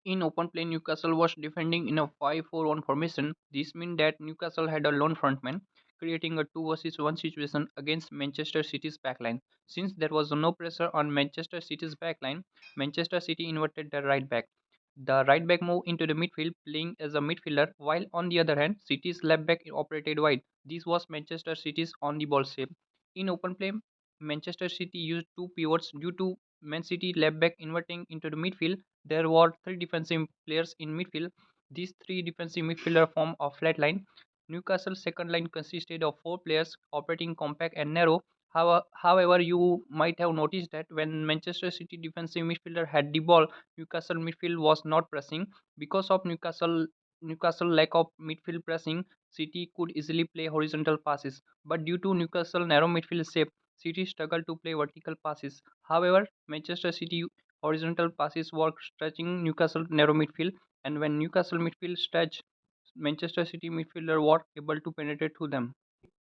In open play, Newcastle was defending in a 5-4-1 formation. This meant that Newcastle had a lone frontman, creating a 2 versus 1 situation against Manchester City's backline. Since there was no pressure on Manchester City's backline, Manchester City inverted their right back. The right back moved into the midfield, playing as a midfielder, while on the other hand, City's left back operated wide. This was Manchester City's on the ball shape. In open play, Manchester City used two pivots due to Man City left back inverting into the midfield. There were three defensive players in midfield. These three defensive midfielders form a flat line. Newcastle's second line consisted of four players operating compact and narrow. However, you might have noticed that when Manchester City defensive midfielder had the ball, Newcastle midfield was not pressing. Because of Newcastle lack of midfield pressing, City could easily play horizontal passes. But due to Newcastle narrow midfield shape, City struggled to play vertical passes. However, Manchester City horizontal passes were stretching Newcastle narrow midfield, and when Newcastle midfield stretched, Manchester City midfielder were able to penetrate through them.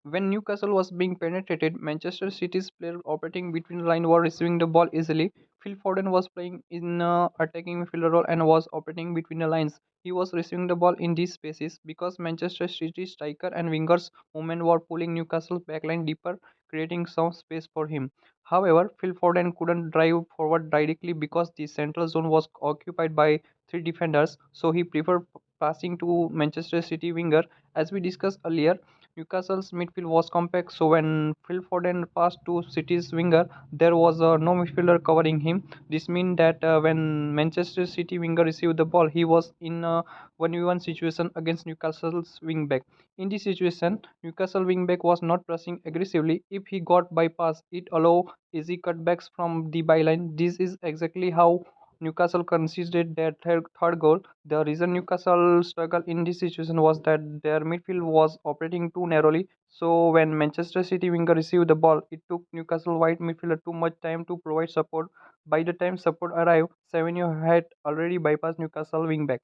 When Newcastle was being penetrated, Manchester City's player operating between the line were receiving the ball easily. Phil Foden was playing in attacking midfielder role and was operating between the lines. He was receiving the ball in these spaces because Manchester City striker and wingers movement were pulling Newcastle's backline deeper, creating some space for him. However, Phil Foden couldn't drive forward directly because the central zone was occupied by three defenders, so he preferred passing to Manchester City winger. As we discussed earlier, Newcastle's midfield was compact, so when Phil Foden passed to City's winger, there was no midfielder covering him. This means that when Manchester City winger received the ball, he was in a 1v1 situation against Newcastle's wingback. In this situation, Newcastle wingback was not pressing aggressively. If he got bypass, it allowed easy cutbacks from the byline. This is exactly how Newcastle conceded their third goal. The reason Newcastle struggled in this situation was that their midfield was operating too narrowly. So when Manchester City winger received the ball, it took Newcastle wide midfielder too much time to provide support. By the time support arrived, Semenyo had already bypassed Newcastle wingback.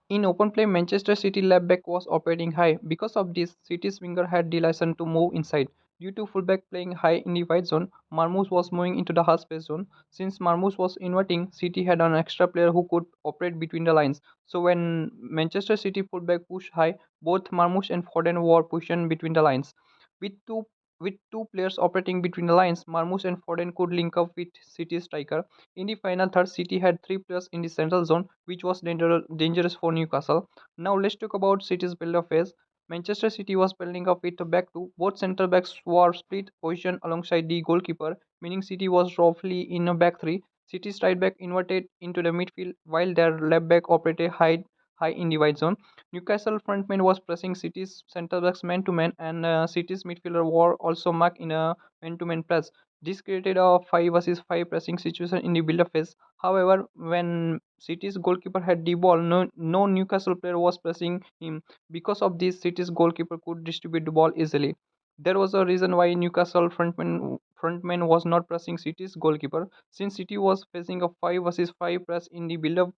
In open play, Manchester City left back was operating high. Because of this, City's winger had the license to move inside. Due to fullback playing high in the wide zone, Marmoush was moving into the half space zone. Since Marmoush was inverting, City had an extra player who could operate between the lines. So when Manchester City fullback pushed high, both Marmoush and Foden were pushed between the lines. With two with two players operating between the lines, Marmoush and Foden could link up with City's striker. In the final third, City had three players in the central zone, which was dangerous for Newcastle. Now let's talk about City's build-up phase. Manchester City was building up with a back two. Both centre backs were split position alongside the goalkeeper, meaning City was roughly in a back three. City's right back inverted into the midfield, while their left back operated high in the wide zone. Newcastle frontman was pressing City's centre backs man to man, and City's midfielder were also marked in a man to man press. This created a 5 versus 5 pressing situation in the build-up phase. However, when City's goalkeeper had the ball, no Newcastle player was pressing him. Because of this, City's goalkeeper could distribute the ball easily. There was a reason why Newcastle frontman was not pressing City's goalkeeper, since City was facing a 5 versus 5 press in the build-up,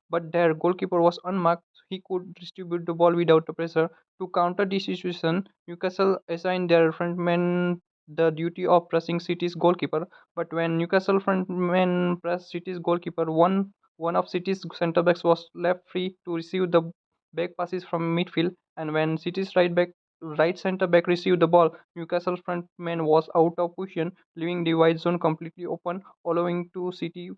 but their goalkeeper was unmarked. He could distribute the ball without the pressure. To counter this situation, Newcastle assigned their frontman the duty of pressing City's goalkeeper. But when Newcastle frontman pressed City's goalkeeper, one of City's centre backs was left free to receive the back passes from midfield. And when City's right centre back received the ball, Newcastle frontman was out of position, leaving the wide zone completely open, allowing City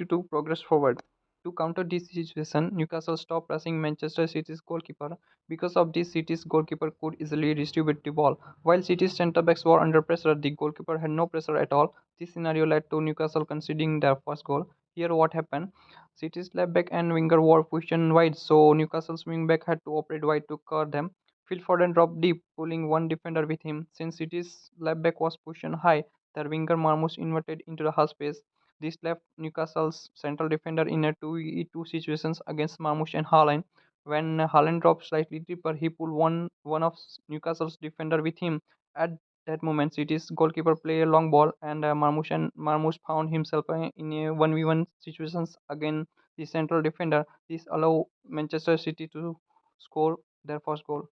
to progress forward. To counter this situation, Newcastle stopped pressing Manchester City's goalkeeper. Because of this, City's goalkeeper could easily distribute the ball. While City's centre backs were under pressure, the goalkeeper had no pressure at all. This scenario led to Newcastle conceding their first goal. Here, what happened? City's left back and winger were pushed wide, so Newcastle's wing back had to operate wide to cover them. Phil Foden dropped deep, pulling one defender with him. Since City's left back was pushed high, their winger Marmoush inverted into the half space. This left Newcastle's central defender in a 2v2 situations against Marmoush and Haaland. When Haaland dropped slightly deeper, he pulled one of Newcastle's defender with him. At that moment, City's goalkeeper played a long ball, and Marmoush found himself in a 1v1 situations against the central defender. This allowed Manchester City to score their first goal.